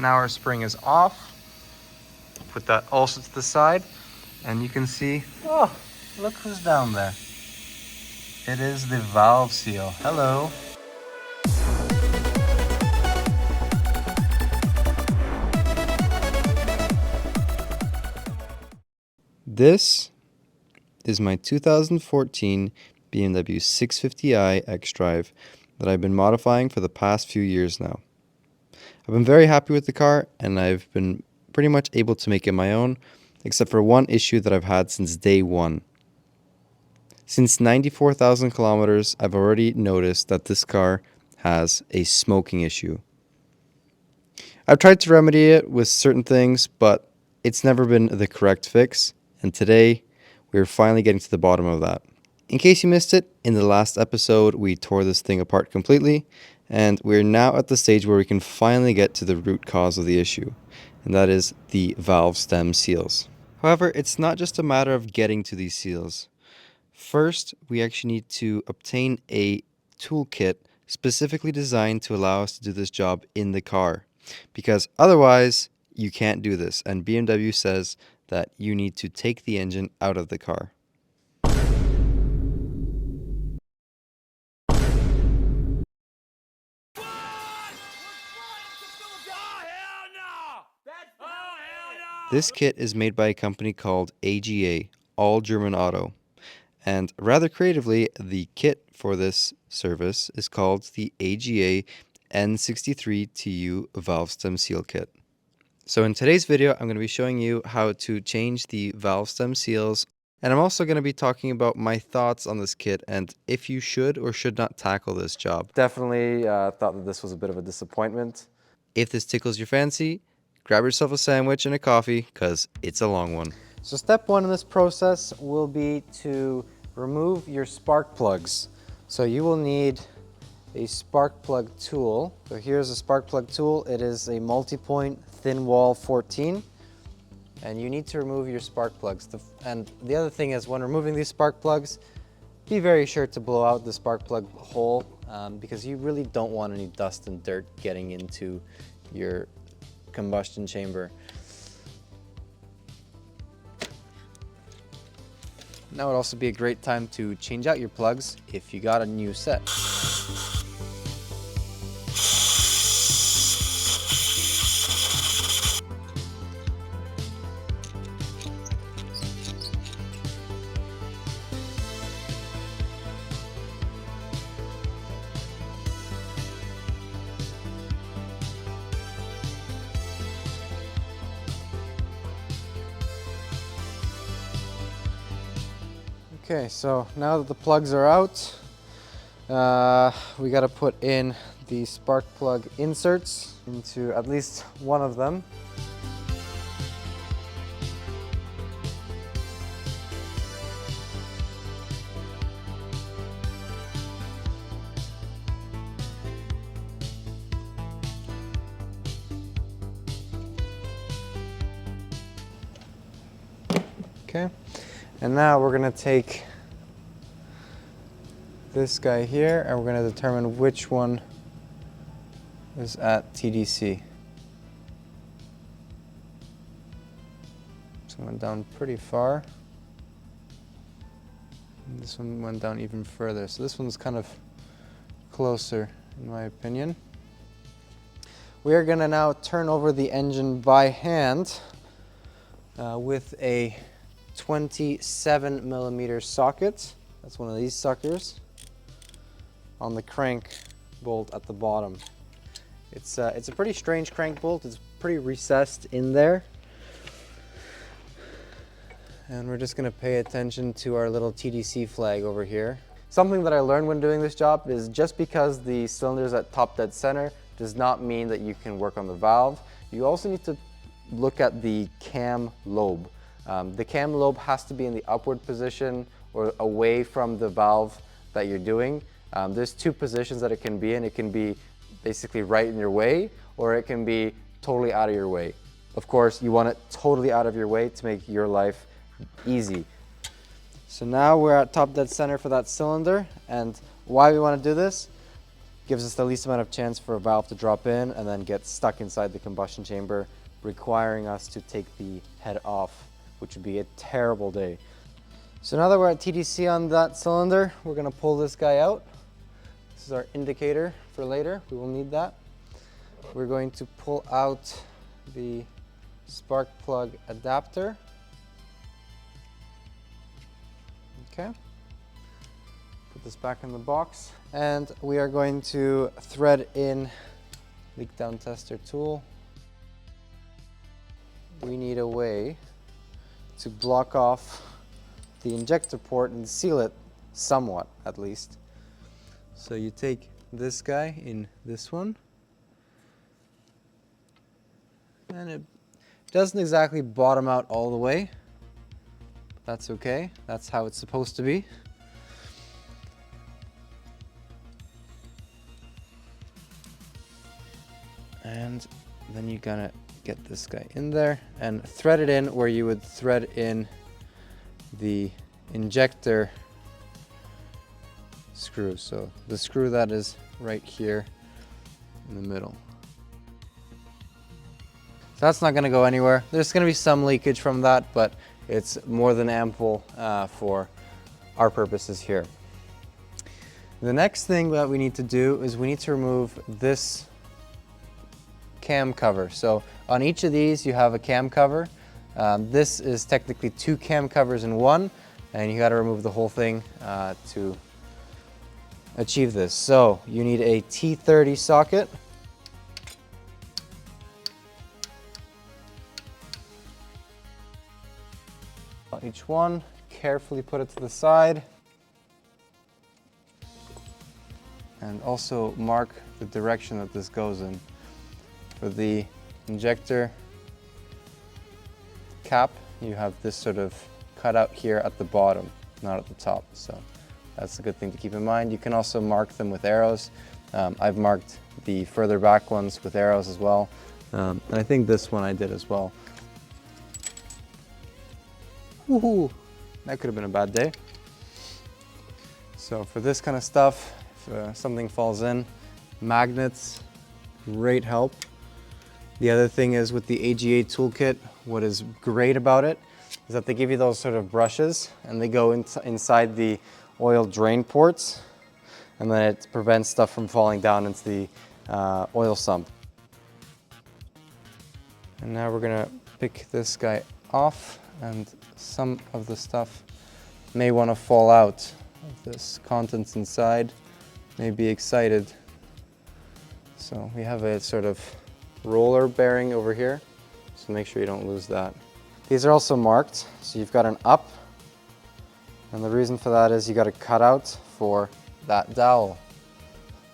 Now our spring is off. Put that also to the side, and you can see, oh, look who's down there. It is the valve seal. Hello. This is my 2014 BMW 650i xDrive that I've been modifying for the past few years now. I've been very happy with the car, and I've been pretty much able to make it my own, except for one issue that I've had since day one. Since 94,000 kilometers, I've already noticed that this car has a smoking issue. I've tried to remedy it with certain things, but it's never been the correct fix, and today we're finally getting to the bottom of that. In case you missed it, in the last episode we tore this thing apart completely, and we're now at the stage where we can finally get to the root cause of the issue, and that is the valve stem seals. However, it's not just a matter of getting to these seals. First, we actually need to obtain a toolkit specifically designed to allow us to do this job in the car, because otherwise you can't do this, and BMW says that you need to take the engine out of the car. This kit is made by a company called AGA, All German Auto. And rather creatively, the kit for this service is called the AGA N63TU valve stem seal kit. So in today's video, I'm going to be showing you how to change the valve stem seals, and I'm also going to be talking about my thoughts on this kit and if you should or should not tackle this job. Definitely thought that this was a bit of a disappointment. If this tickles your fancy, grab yourself a sandwich and a coffee, because it's a long one. So step one in this process will be to remove your spark plugs. So you will need a spark plug tool. So here's a spark plug tool. It is a multi-point thin wall 14, and you need to remove your spark plugs. And the other thing is, when removing these spark plugs, be very sure to blow out the spark plug hole, because you really don't want any dust and dirt getting into your combustion chamber. Now would also be a great time to change out your plugs if you got a new set. Okay, so now that the plugs are out, we got to put in the spark plug inserts into at least one of them. Okay. And now we're going to take this guy here and we're going to determine which one is at TDC. This one went down pretty far. And this one went down even further. So this one's kind of closer in my opinion. We are going to now turn over the engine by hand with a 27mm socket. That's one of these suckers on the crank bolt at the bottom. It's a pretty strange crank bolt. It's pretty recessed in there. And we're just going to pay attention to our little TDC flag over here. Something that I learned when doing this job is just because the cylinder is at top dead center does not mean that you can work on the valve. You also need to look at the cam lobe. The cam lobe has to be in the upward position or away from the valve that you're doing. There's two positions that it can be in. It can be basically right in your way, or it can be totally out of your way. Of course, you want it totally out of your way to make your life easy. So now we're at top dead center for that cylinder, and why we want to do this? Gives us the least amount of chance for a valve to drop in and then get stuck inside the combustion chamber, requiring us to take the head off, which would be a terrible day. So now that we're at TDC on that cylinder, we're gonna pull this guy out. This is our indicator for later. We will need that. We're going to pull out the spark plug adapter. Okay. Put this back in the box. And we are going to thread in leak down tester tool. We need a way to block off the injector port and seal it somewhat, at least. So you take this guy in this one, and it doesn't exactly bottom out all the way. That's okay, that's how it's supposed to be. And then you're gonna get this guy in there and thread it in where you would thread in the injector screw. So the screw that is right here in the middle. So that's not gonna go anywhere. There's gonna be some leakage from that, but it's more than ample for our purposes here. The next thing that we need to do is we need to remove this cam cover. So on each of these you have a cam cover. This is technically 2 cam covers in one, and you got to remove the whole thing to achieve this. So you need a T30 socket. On each one, carefully put it to the side. And also mark the direction that this goes in. For the injector cap, you have this sort of cutout here at the bottom, not at the top. So that's a good thing to keep in mind. You can also mark them with arrows. I've marked the further back ones with arrows as well. And I think this one I did as well. Woohoo! That could have been a bad day. So for this kind of stuff, if something falls in, magnets, great help. The other thing is with the AGA toolkit, what is great about it is that they give you those sort of brushes and they go inside the oil drain ports, and then it prevents stuff from falling down into the oil sump. And now we're gonna pick this guy off, and some of the stuff may want to fall out. This contents inside may be excited. So we have a sort of roller bearing over here, so make sure you don't lose that. These are also marked, so you've got an up, and the reason for that is you got a cutout for that dowel.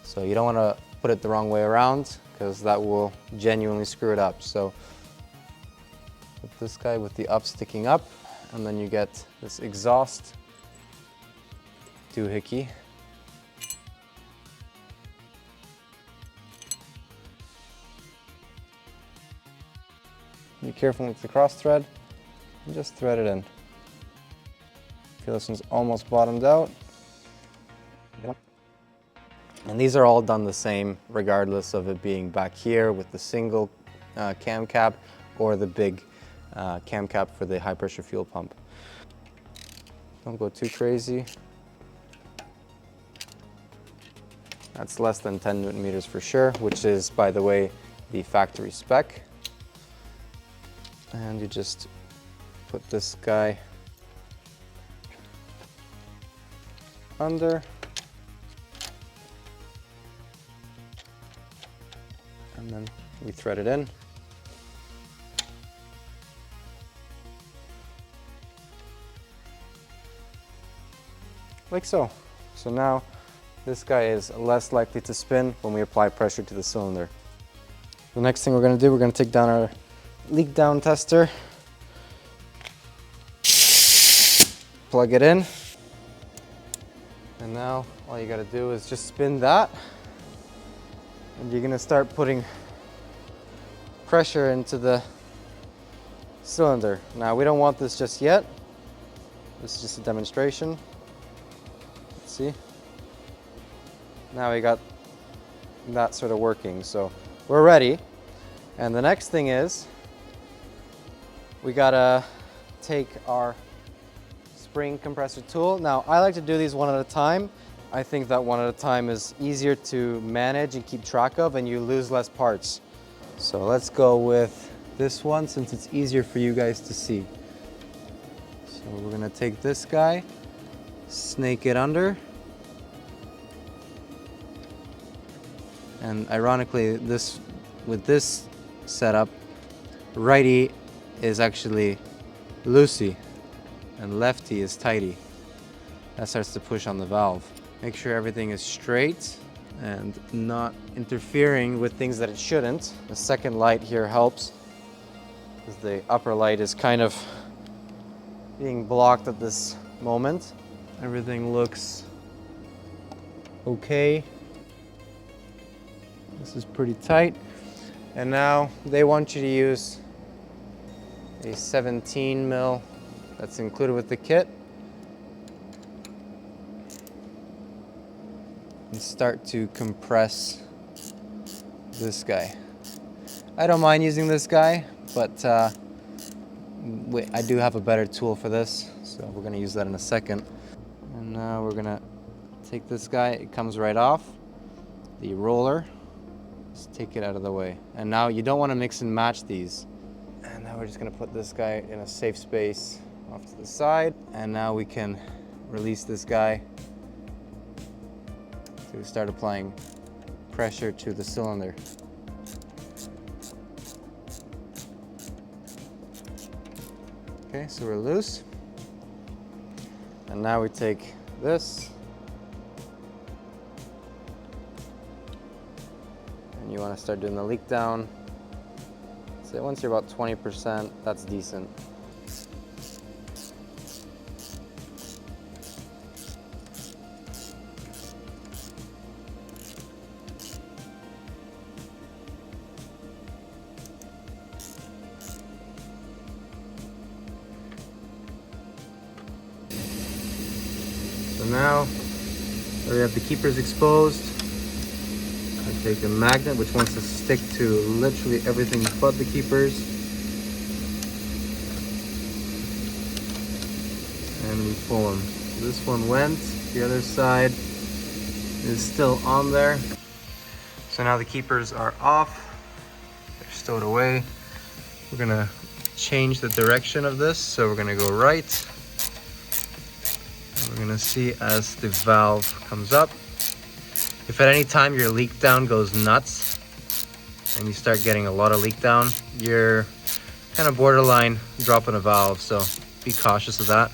So you don't want to put it the wrong way around, because that will genuinely screw it up. So put this guy with the up sticking up, and then you get this exhaust doohickey. Be careful with the cross thread and just thread it in. Feel this one's almost bottomed out. And these are all done the same regardless of it being back here with the single cam cap or the big cam cap for the high pressure fuel pump. Don't go too crazy. That's less than 10 Newton meters for sure, which is, by the way, the factory spec. And you just put this guy under, and then we thread it in. Like so. So now this guy is less likely to spin when we apply pressure to the cylinder. The next thing we're going to do, we're going to take down our leak down tester, plug it in, and now all you got to do is just spin that, and you're going to start putting pressure into the cylinder. Now we don't want this just yet. This is just a demonstration. Let's see. Now we got that sort of working. So we're ready. And the next thing is we gotta take our spring compressor tool. Now, I like to do these one at a time. I think that one at a time is easier to manage and keep track of, and you lose less parts. So let's go with this one since it's easier for you guys to see. So we're gonna take this guy, snake it under. And ironically, with this setup, righty is actually loosey and lefty is tighty. That starts to push on the valve. Make sure everything is straight and not interfering with things that it shouldn't. The second light here helps, because the upper light is kind of being blocked at this moment. Everything looks okay. This is pretty tight. And now they want you to use a 17 mil that's included with the kit. And start to compress this guy. I don't mind using this guy, but I do have a better tool for this, so we're gonna use that in a second. And now we're gonna take this guy, it comes right off, the roller, just take it out of the way. And now you don't wanna mix and match these. And now we're just gonna put this guy in a safe space off to the side. And now we can release this guy to start applying pressure to the cylinder. Okay, so we're loose. And now we take this. And you want to start doing the leak down. So once you're about 20%, that's decent. So now we have the keepers exposed. I take a magnet which wants to stick to literally everything but the keepers. And we pull them. This one went, the other side is still on there. So now the keepers are off, they're stowed away. We're gonna change the direction of this, so we're gonna go right. We're gonna see as the valve comes up. If at any time your leak down goes nuts and you start getting a lot of leak down, you're kind of borderline dropping a valve, so be cautious of that.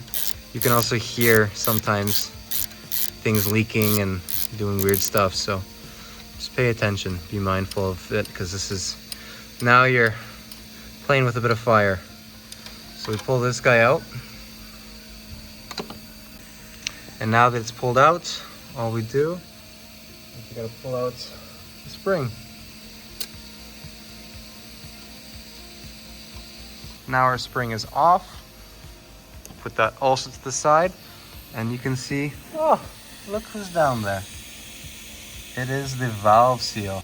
You can also hear sometimes things leaking and doing weird stuff, so just pay attention, be mindful of it, because this is, now you're playing with a bit of fire. So we pull this guy out. And now that it's pulled out, all we do is we gotta pull out the spring. Now our spring is off. Put that also to the side, and you can see, oh, look who's down there. It is the valve seal.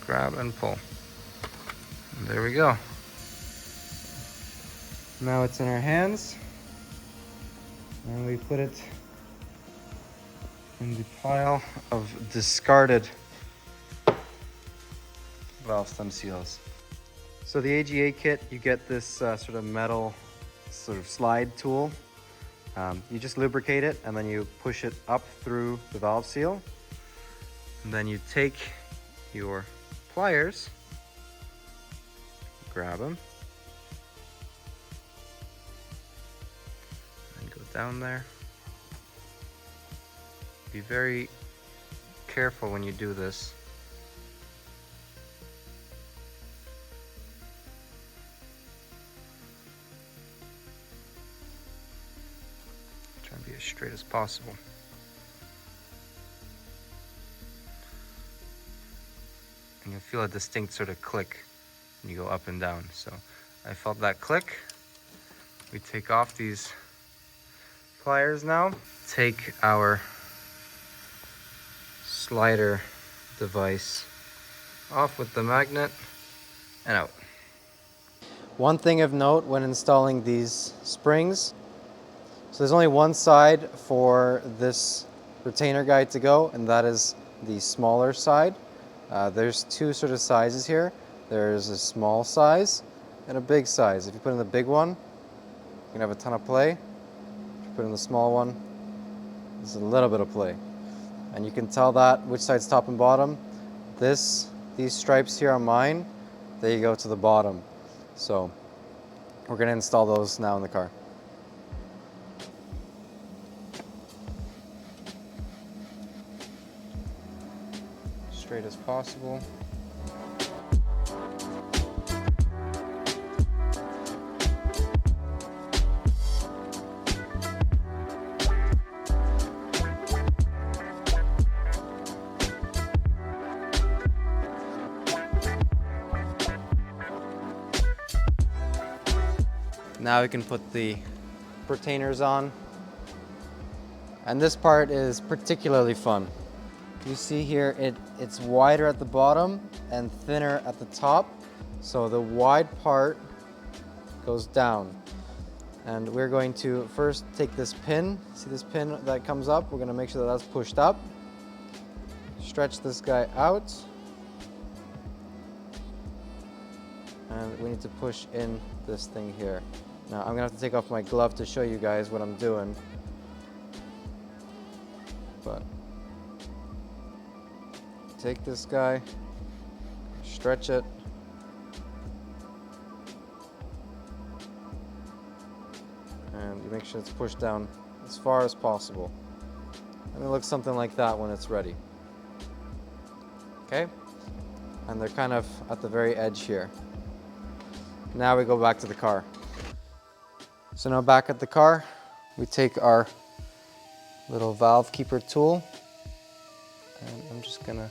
Grab and pull. And there we go. Now it's in our hands, and we put it in the pile of discarded valve stem seals. So the AGA kit, you get this sort of metal sort of slide tool. You just lubricate it and then you push it up through the valve seal. And then you take your pliers, grab them, and go down there. Be very careful when you do this. Try and be as straight as possible. And you'll feel a distinct sort of click when you go up and down. So I felt that click. We take off these pliers now. Take our slider device off with the magnet and out. One thing of note when installing these springs, so there's only one side for this retainer guide to go, and that is the smaller side. There's two sort of sizes here. There's a small size and a big size. If you put in the big one, you're gonna have a ton of play. If you put in the small one, there's a little bit of play. And you can tell that which side's top and bottom. These stripes here on mine, they go to the bottom. So we're gonna install those now in the car. Straight as possible. Now we can put the retainers on. And this part is particularly fun. You see here, it's wider at the bottom and thinner at the top. So the wide part goes down. And we're going to first take this pin. See this pin that comes up? We're gonna make sure that that's pushed up. Stretch this guy out. And we need to push in this thing here. Now I'm gonna have to take off my glove to show you guys what I'm doing. But take this guy, stretch it, and you make sure it's pushed down as far as possible. And it looks something like that when it's ready. Okay? And they're kind of at the very edge here. Now we go back to the car. So now back at the car, we take our little valve keeper tool, and I'm just gonna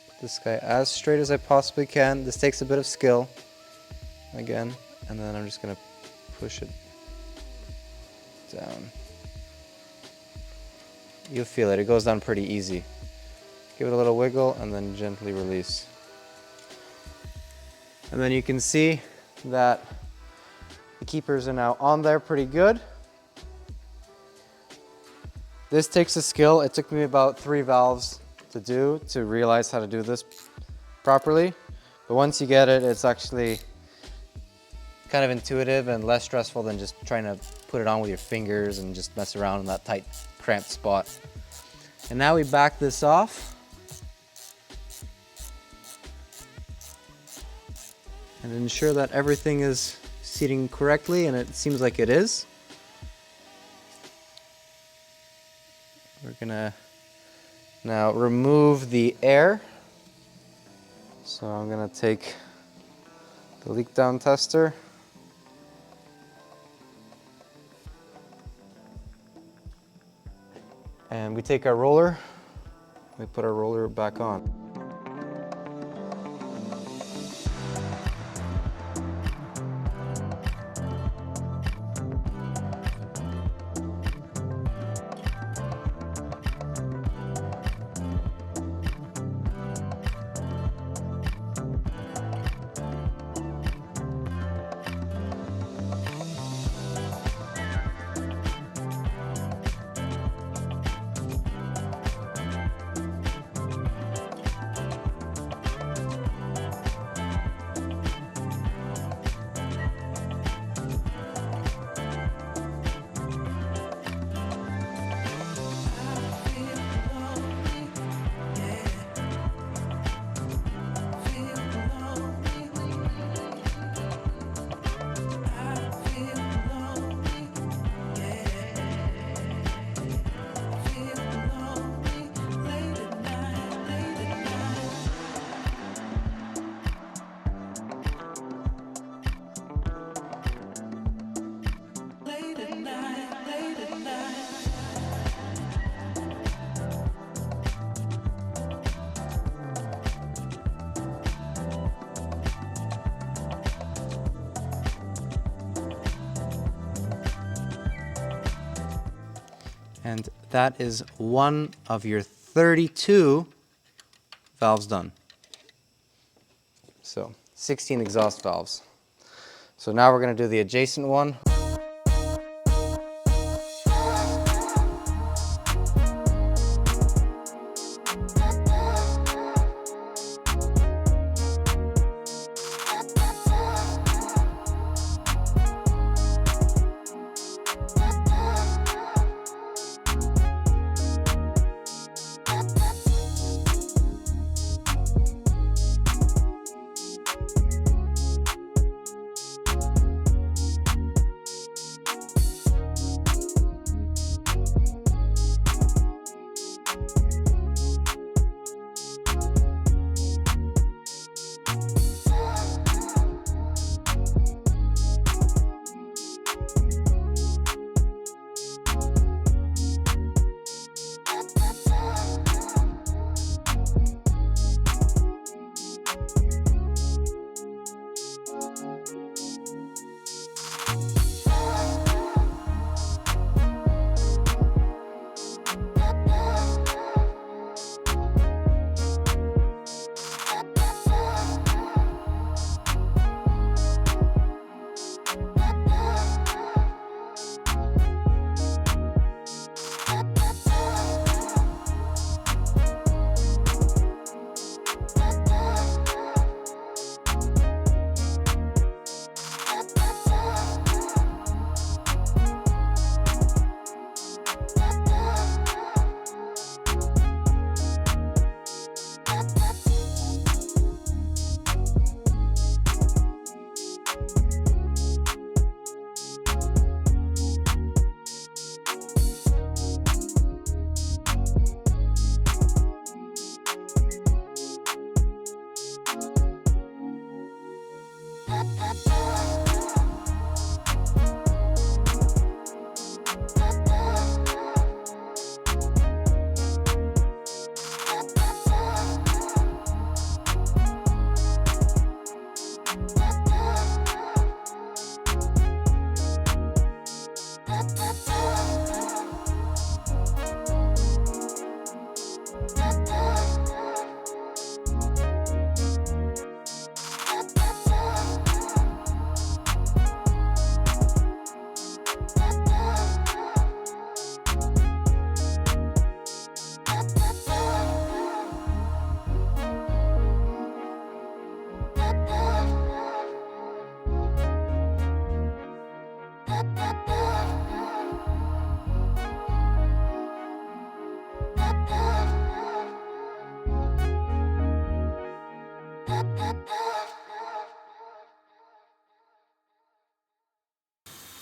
put this guy as straight as I possibly can. This takes a bit of skill, again, and then I'm just gonna push it down. You'll feel it, it goes down pretty easy. Give it a little wiggle and then gently release. And then you can see that the keepers are now on there pretty good. This takes a skill. It took me about 3 valves to do to realize how to do this properly. But once you get it, it's actually kind of intuitive and less stressful than just trying to put it on with your fingers and just mess around in that tight, cramped spot. And now we back this off. And ensure that everything is seating correctly, and it seems like it is. We're gonna now remove the air. So I'm gonna take the leak down tester. And we take our roller, we put our roller back on. And that is one of your 32 valves done. So 16 exhaust valves. So now we're going to do the adjacent one.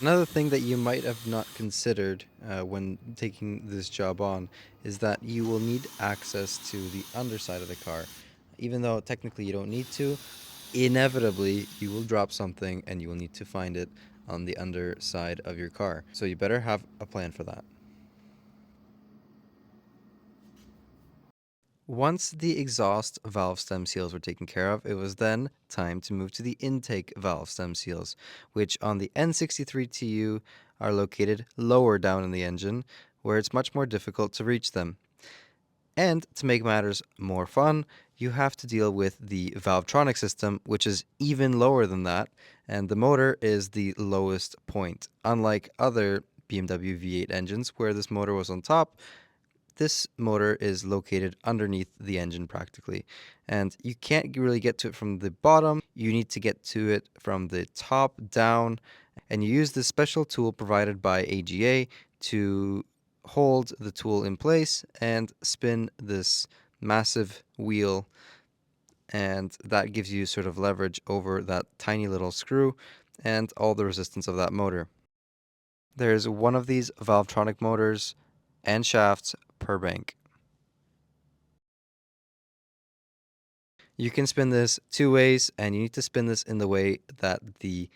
Another thing that you might have not considered when taking this job on is that you will need access to the underside of the car. Even though technically you don't need to, inevitably you will drop something and you will need to find it on the underside of your car. So you better have a plan for that. Once the exhaust valve stem seals were taken care of, it was then time to move to the intake valve stem seals, which on the N63TU are located lower down in the engine, where it's much more difficult to reach them. And to make matters more fun, you have to deal with the Valvetronic system, which is even lower than that, and the motor is the lowest point. Unlike other BMW V8 engines, where this motor was on top, this motor is located underneath the engine practically, and you can't really get to it from the bottom. You need to get to it from the top down, and you use this special tool provided by AGA to hold the tool in place and spin this massive wheel, and that gives you sort of leverage over that tiny little screw and all the resistance of that motor. There's one of these Valvetronic motors and shafts per bank. You can spin this two ways, and you need to spin this in the way that the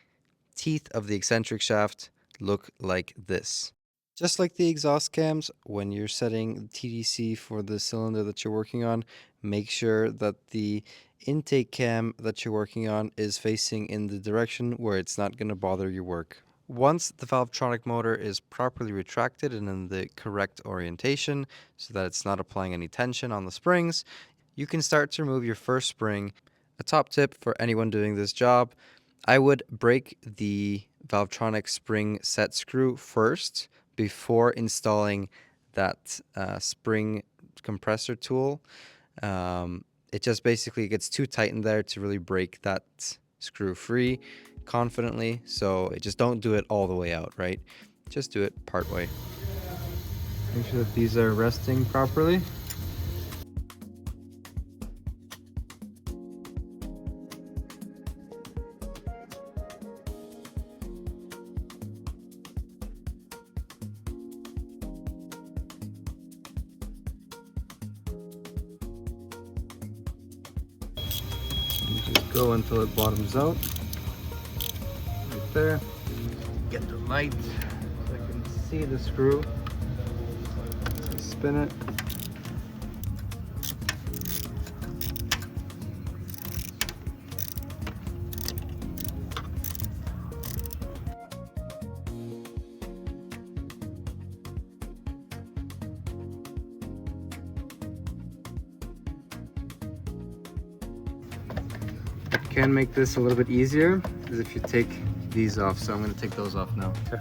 teeth of the eccentric shaft look like this. Just like the exhaust cams, when you're setting TDC for the cylinder that you're working on, make sure that the intake cam that you're working on is facing in the direction where it's not going to bother your work. Once the Valvetronic motor is properly retracted and in the correct orientation so that it's not applying any tension on the springs, you can start to remove your first spring. A top tip for anyone doing this job, I would break the Valvetronic spring set screw first before installing that spring compressor tool. It just basically gets too tight in there to really break that screw free confidently, so just don't do it all the way out, right? Just do it part way. Make sure that these are resting properly. And just go until it bottoms out. Right there. Get the light so I can see the screw. So spin it. What can make this a little bit easier is if you take these off, so I'm going to take those off now. Okay.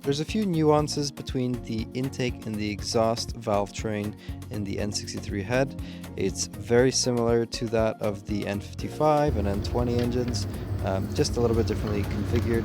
There's a few nuances between the intake and the exhaust valve train in the N63 head. It's very similar to that of the N55 and N20 engines, just a little bit differently configured.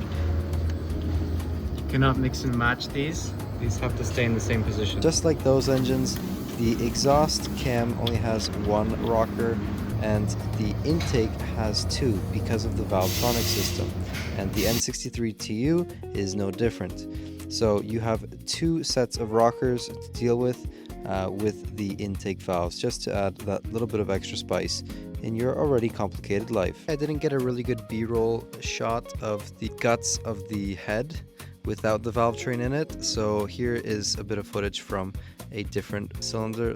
You cannot mix and match these. These have to stay in the same position. Just like those engines, the exhaust cam only has one rocker and the intake has two because of the Valvetronic system, and the N63TU is no different. So you have two sets of rockers to deal with the intake valves, just to add that little bit of extra spice in your already complicated life. I didn't get a really good B-roll shot of the guts of the head without the valve train in it, so here is a bit of footage from a different cylinder.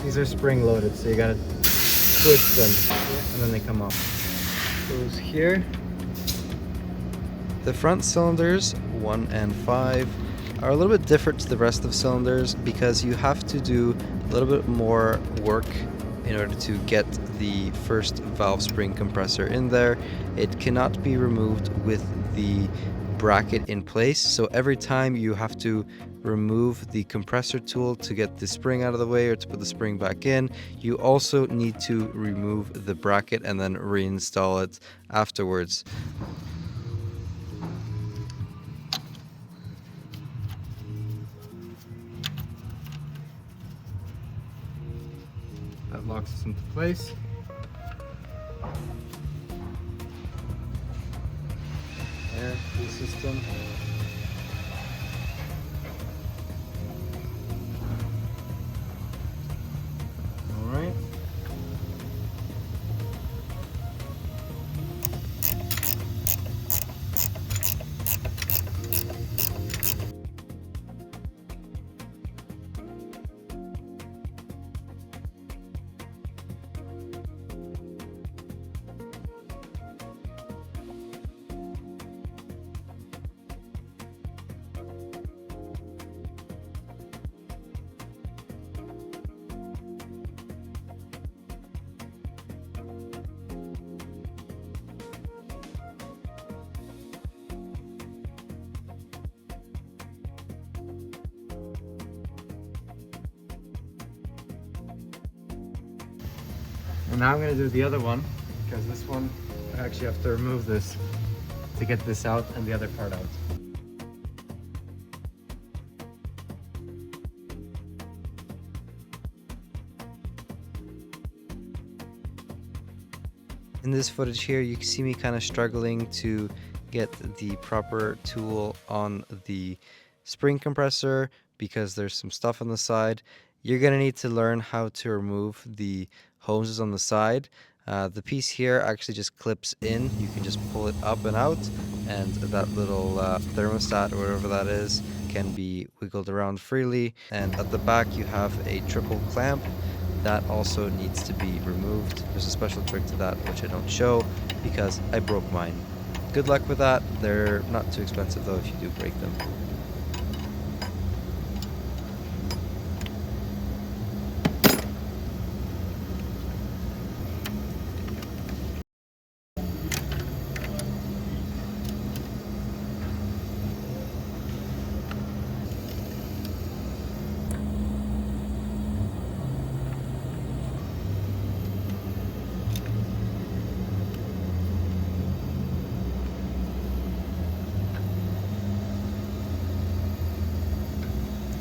These are spring loaded, so you gotta twist them and then they come off. Goes here. The front cylinders, 1 and 5, are a little bit different to the rest of cylinders because you have to do a little bit more work in order to get the first valve spring compressor in there. It cannot be removed with the bracket in place, so every time you have to remove the compressor tool to get the spring out of the way or to put the spring back in, you also need to remove the bracket and then reinstall it afterwards. That locks us into place. Air fuel system. Alright. And now I'm going to do the other one, because this one I actually have to remove this to get this out and the other part out. In this footage here, you can see me kind of struggling to get the proper tool on the spring compressor because there's some stuff on the side. You're going to need to learn how to remove the hoses on the side. The piece here actually just clips in. You can just pull it up and out, and that little thermostat or whatever that is can be wiggled around freely. And at the back you have a triple clamp that also needs to be removed. There's a special trick to that which I don't show because I broke mine. Good luck with that. They're not too expensive though if you do break them.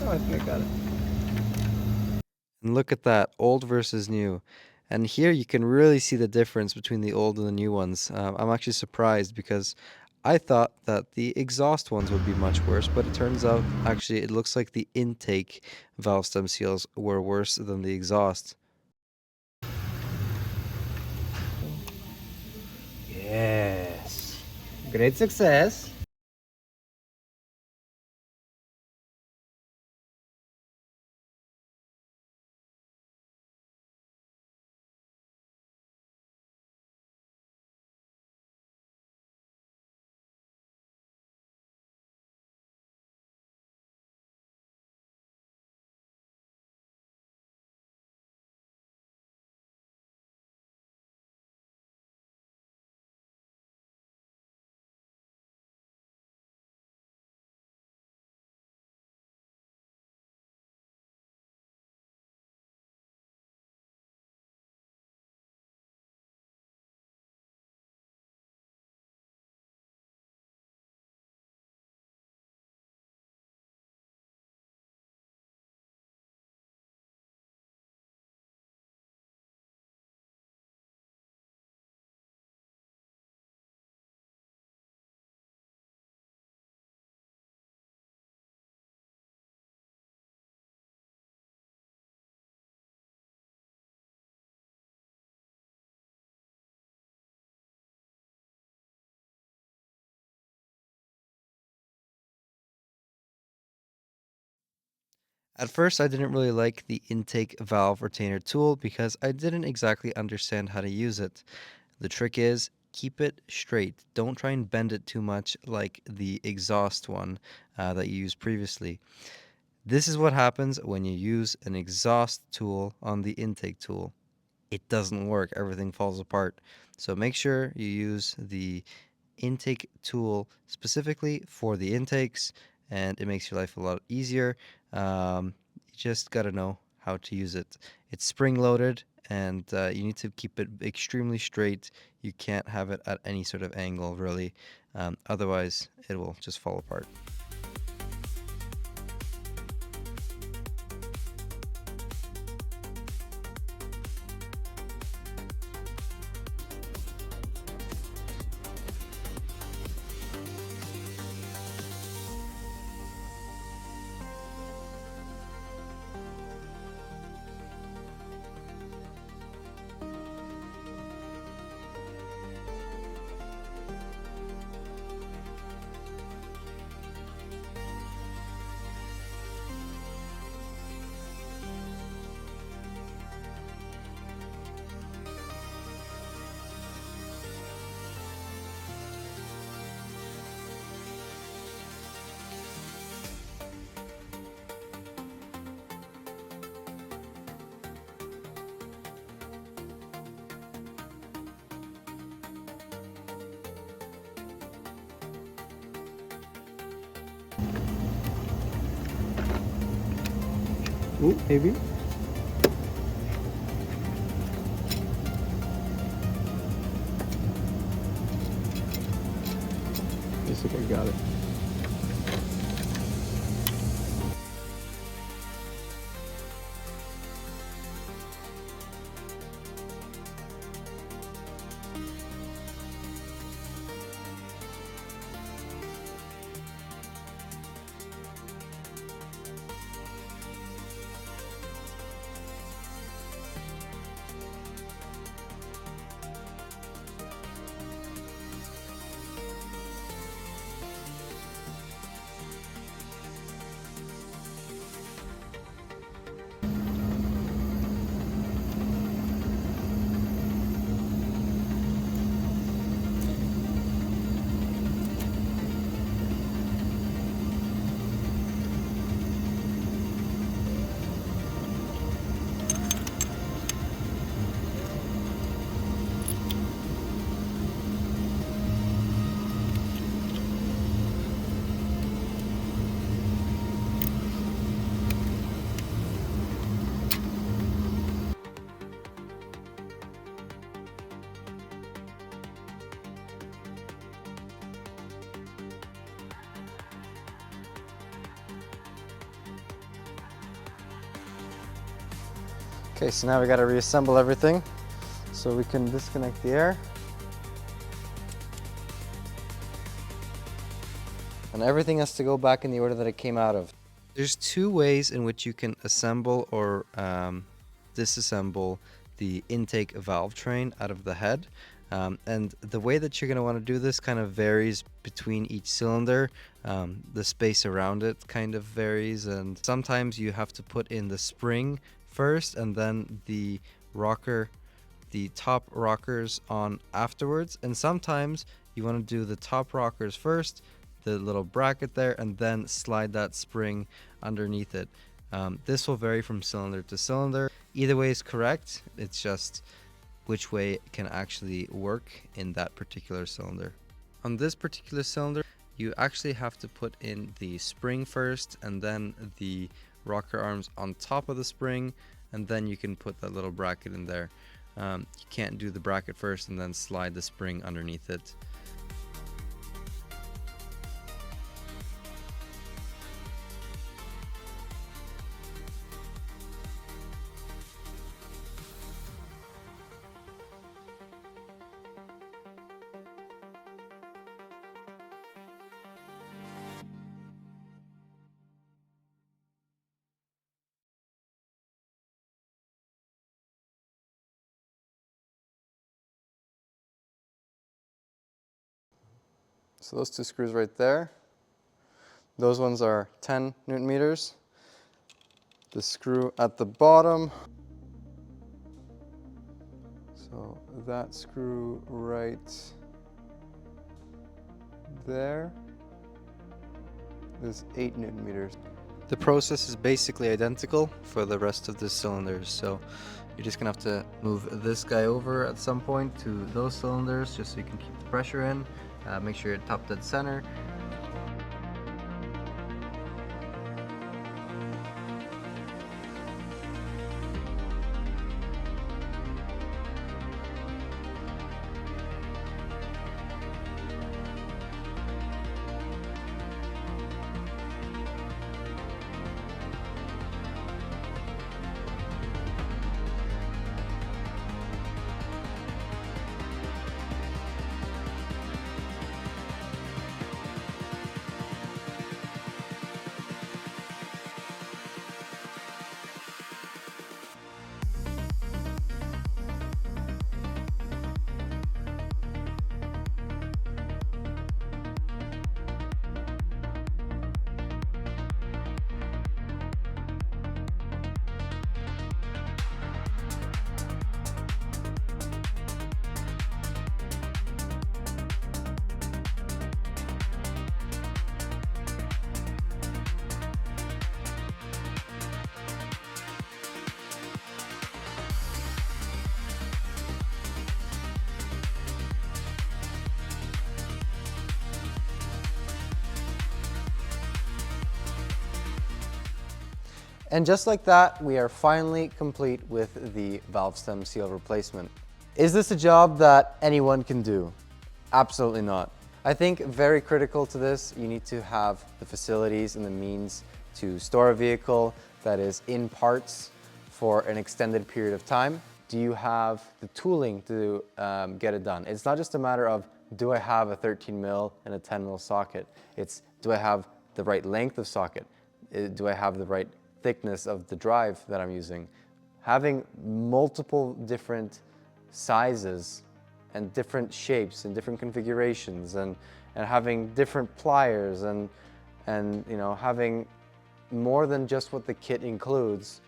Oh, I think I got it. And look at that, old versus new. And here you can really see the difference between the old and the new ones. I'm actually surprised because I thought that the exhaust ones would be much worse, but it turns out actually it looks like the intake valve stem seals were worse than the exhaust. Yes. Great success. At first, I didn't really like the intake valve retainer tool because I didn't exactly understand how to use it. The trick is keep it straight. Don't try and bend it too much like the exhaust one that you used previously. This is what happens when you use an exhaust tool on the intake tool. It doesn't work. Everything falls apart. So make sure you use the intake tool specifically for the intakes, and it makes your life a lot easier. You just got to know how to use it. It's spring loaded, and you need to keep it extremely straight. You can't have it at any sort of angle, really. Otherwise, it will just fall apart. Ooh, maybe. Looks like I got it. Okay, so now we got to reassemble everything so we can disconnect the air. And everything has to go back in the order that it came out of. There's two ways in which you can assemble or disassemble the intake valve train out of the head. And the way that you're going to want to do this kind of varies between each cylinder. The space around it kind of varies, and sometimes you have to put in the spring first and then the top rockers on afterwards. And sometimes you want to do the top rockers first, the little bracket there, and then slide that spring underneath it. This will vary from cylinder to cylinder. Either way is correct. It's just which way it can actually work in that particular cylinder. On this particular cylinder, you actually have to put in the spring first and then the rocker arms on top of the spring, and then you can put that little bracket in there. You can't do the bracket first and then slide the spring underneath it. So those two screws right there, those ones are 10 Newton meters. The screw at the bottom, so that screw right there is 8 Newton meters. The process is basically identical for the rest of the cylinders, so you're just gonna have to move this guy over at some point to those cylinders just so you can keep the pressure in. Make sure you're top dead center. And just like that, we are finally complete with the valve stem seal replacement. Is this a job that anyone can do? Absolutely not. I think very critical to this, you need to have the facilities and the means to store a vehicle that is in parts for an extended period of time. Do you have the tooling to get it done? It's not just a matter of, do I have a 13 mil and a 10 mil socket? It's, do I have the right length of socket? Do I have the right thickness of the drive that I'm using? Having multiple different sizes and different shapes and different configurations and having different pliers and you know, having more than just what the kit includes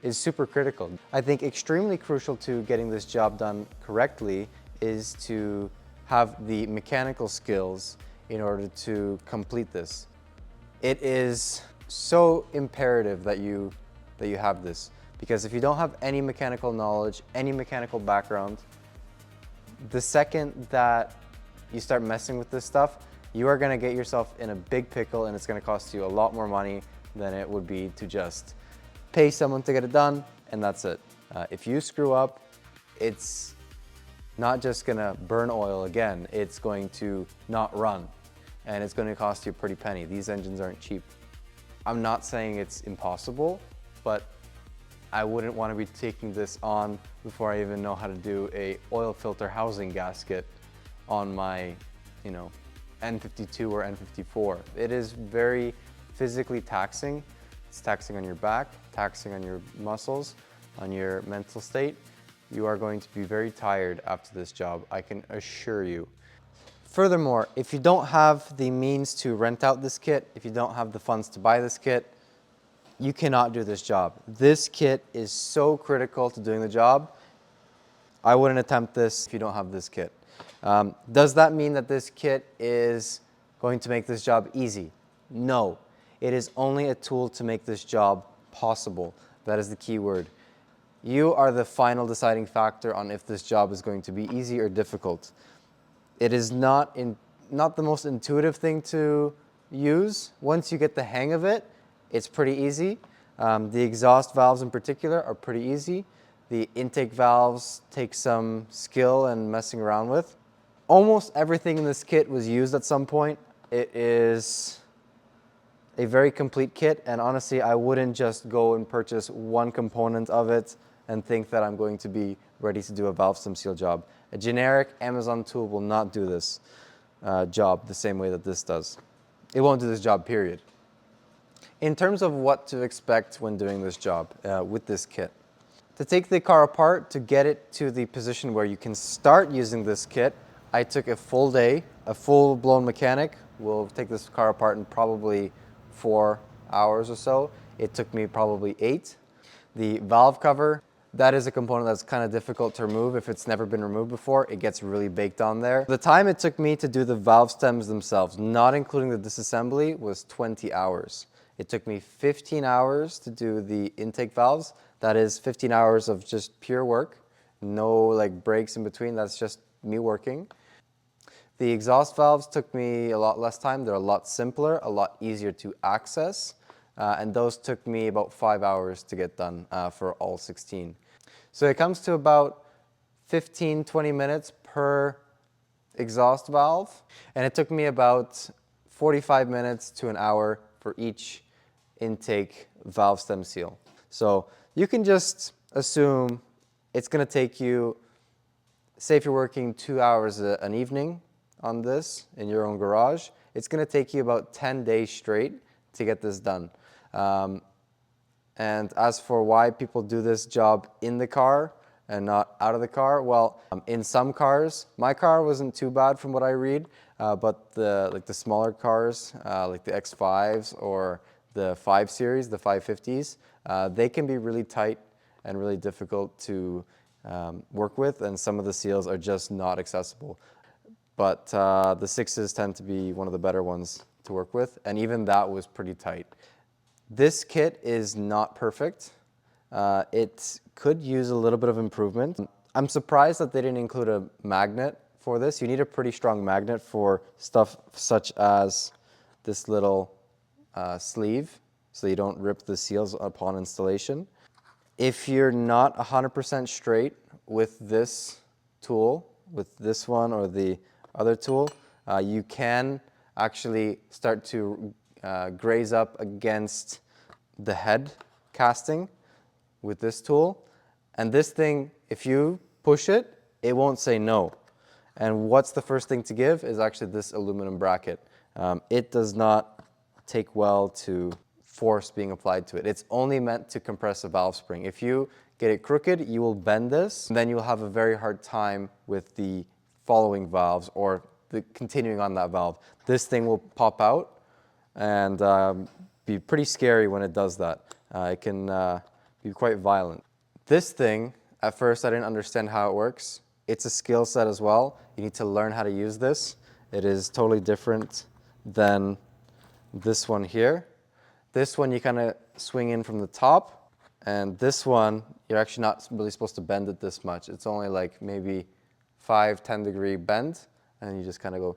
is super critical. I think extremely crucial to getting this job done correctly is to have the mechanical skills in order to complete this. It is so imperative that you have this, because if you don't have any mechanical knowledge, any mechanical background, the second that you start messing with this stuff, you are gonna get yourself in a big pickle, and it's gonna cost you a lot more money than it would be to just pay someone to get it done, and that's it. If you screw up, it's not just gonna burn oil again, it's going to not run, and it's gonna cost you a pretty penny. These engines aren't cheap. I'm not saying it's impossible, but I wouldn't want to be taking this on before I even know how to do a oil filter housing gasket on my, you know, N52 or N54. It is very physically taxing. It's taxing on your back, taxing on your muscles, on your mental state. You are going to be very tired after this job, I can assure you. Furthermore, if you don't have the means to rent out this kit, if you don't have the funds to buy this kit, you cannot do this job. This kit is so critical to doing the job. I wouldn't attempt this if you don't have this kit. Does that mean that this kit is going to make this job easy? No. It is only a tool to make this job possible. That is the key word. You are the final deciding factor on if this job is going to be easy or difficult. It is not the most intuitive thing to use. Once you get the hang of it, it's pretty easy. The exhaust valves in particular are pretty easy. The intake valves take some skill and messing around with. Almost everything in this kit was used at some point. It is a very complete kit, and honestly, I wouldn't just go and purchase one component of it and think that I'm going to be ready to do a valve stem seal job. A generic Amazon tool will not do this job the same way that this does. It won't do this job, period. In terms of what to expect when doing this job with this kit, to take the car apart, to get it to the position where you can start using this kit, I took a full day. A full-blown mechanic will take this car apart in probably 4 hours or so. It took me probably 8. The valve cover, that is a component that's kind of difficult to remove. If it's never been removed before, it gets really baked on there. The time it took me to do the valve stems themselves, not including the disassembly, was 20 hours. It took me 15 hours to do the intake valves. That is 15 hours of just pure work. No like breaks in between, that's just me working. The exhaust valves took me a lot less time. They're a lot simpler, a lot easier to access. And those took me about 5 hours to get done for all 16. So it comes to about 15-20 minutes per exhaust valve. And it took me about 45 minutes to an hour for each intake valve stem seal. So you can just assume it's going to take you, say if you're working 2 hours an evening on this in your own garage, it's going to take you about 10 days straight to get this done. And as for why people do this job in the car and not out of the car, well, in some cars, my car wasn't too bad from what I read, but the smaller cars, like the X5s or the 5 Series, the 550s, they can be really tight and really difficult to work with, and some of the seals are just not accessible. But the 6s tend to be one of the better ones to work with, and even that was pretty tight. This kit is not perfect. It could use a little bit of improvement. I'm surprised that they didn't include a magnet for this. You need a pretty strong magnet for stuff such as this little sleeve, so you don't rip the seals upon installation. If you're not 100% straight with this tool, with this one or the other tool, you can actually start to graze up against the head casting with this tool. And this thing, if you push it, it won't say no. And what's the first thing to give is actually this aluminum bracket. It does not take well to force being applied to it. It's only meant to compress a valve spring. If you get it crooked, you will bend this, and then you'll have a very hard time with the following valves or continuing on that valve. This thing will pop out and be pretty scary when it does that. It can be quite violent. This thing, at first I didn't understand how it works. It's a skill set as well. You need to learn how to use this. It is totally different than this one here. This one you kind of swing in from the top, and this one you're actually not really supposed to bend it this much. It's only like maybe 5-10 degree bend, and you just kind of go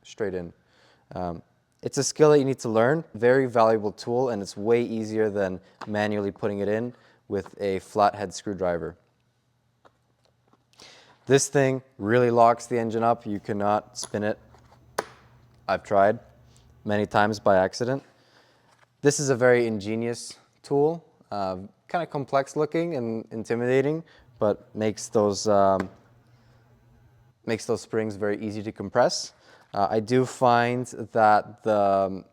straight in. It's a skill that you need to learn. Very valuable tool, and it's way easier than manually putting it in with a flathead screwdriver. This thing really locks the engine up. You cannot spin it. I've tried many times by accident. This is a very ingenious tool, kind of complex looking and intimidating, but makes those springs very easy to compress. I do find that the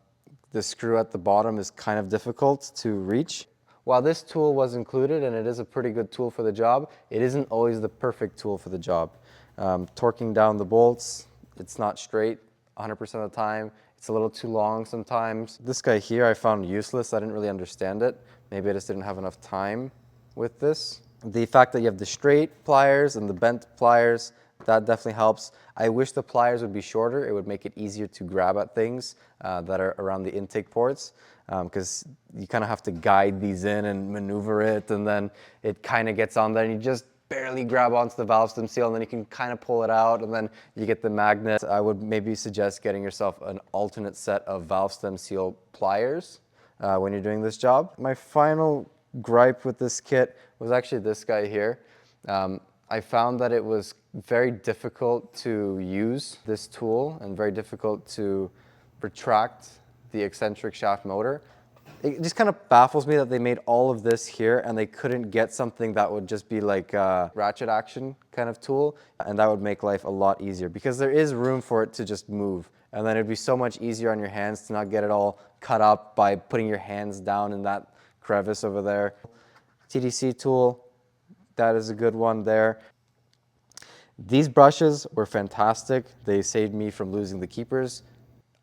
screw at the bottom is kind of difficult to reach. While this tool was included, and it is a pretty good tool for the job, it isn't always the perfect tool for the job. Torquing down the bolts, it's not straight 100% of the time. It's a little too long sometimes. This guy here I found useless. I didn't really understand it. Maybe I just didn't have enough time with this. The fact that you have the straight pliers and the bent pliers, that definitely helps. I wish the pliers would be shorter. It would make it easier to grab at things that are around the intake ports, because you kind of have to guide these in and maneuver it, and then it kind of gets on there and you just barely grab onto the valve stem seal, and then you can kind of pull it out, and then you get the magnet. I would maybe suggest getting yourself an alternate set of valve stem seal pliers when you're doing this job. My final gripe with this kit was actually this guy here. I found that it was very difficult to use this tool and very difficult to retract the eccentric shaft motor. It just kind of baffles me that they made all of this here and they couldn't get something that would just be like a ratchet action kind of tool, and that would make life a lot easier because there is room for it to just move, and then it'd be so much easier on your hands to not get it all cut up by putting your hands down in that crevice over there. TDC tool, that is a good one there. These brushes were fantastic. They saved me from losing the keepers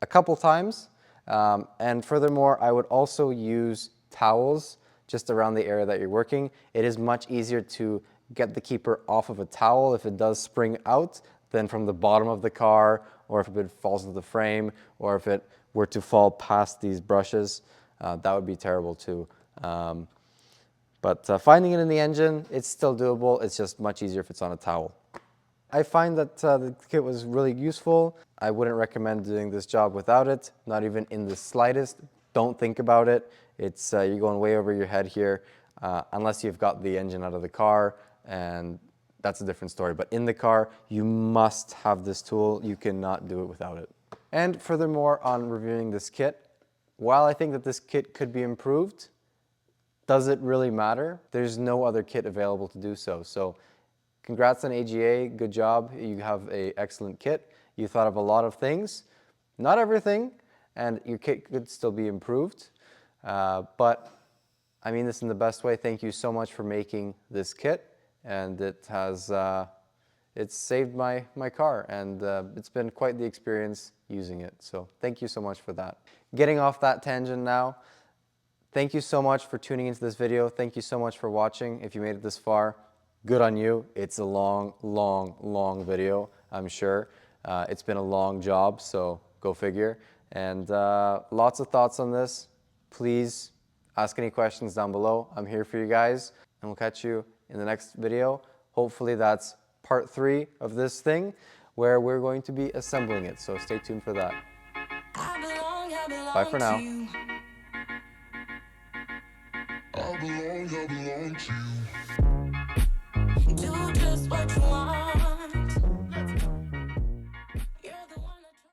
a couple times. And furthermore, I would also use towels just around the area that you're working. It is much easier to get the keeper off of a towel if it does spring out than from the bottom of the car, or if it falls into the frame, or if it were to fall past these brushes. That would be terrible too. But finding it in the engine, it's still doable. It's just much easier if it's on a towel. I find that the kit was really useful. I wouldn't recommend doing this job without it, not even in the slightest. Don't think about it. It's you're going way over your head here, unless you've got the engine out of the car, and that's a different story. But in the car, you must have this tool. You cannot do it without it. And furthermore, on reviewing this kit, while I think that this kit could be improved, does it really matter? There's no other kit available to do so. So congrats on AGA, good job. You have an excellent kit. You thought of a lot of things, not everything, and your kit could still be improved. But I mean this in the best way. Thank you so much for making this kit, and it has it's saved my car, and it's been quite the experience using it. So thank you so much for that. Getting off that tangent now, thank you so much for tuning into this video. Thank you so much for watching. If you made it this far, good on you. It's a long, long, long video, I'm sure. It's been a long job, so go figure. And lots of thoughts on this. Please ask any questions down below. I'm here for you guys, and we'll catch you in the next video. Hopefully that's part 3 of this thing, where we're going to be assembling it. So stay tuned for that. Bye for now. I belong to you. Do just what you want.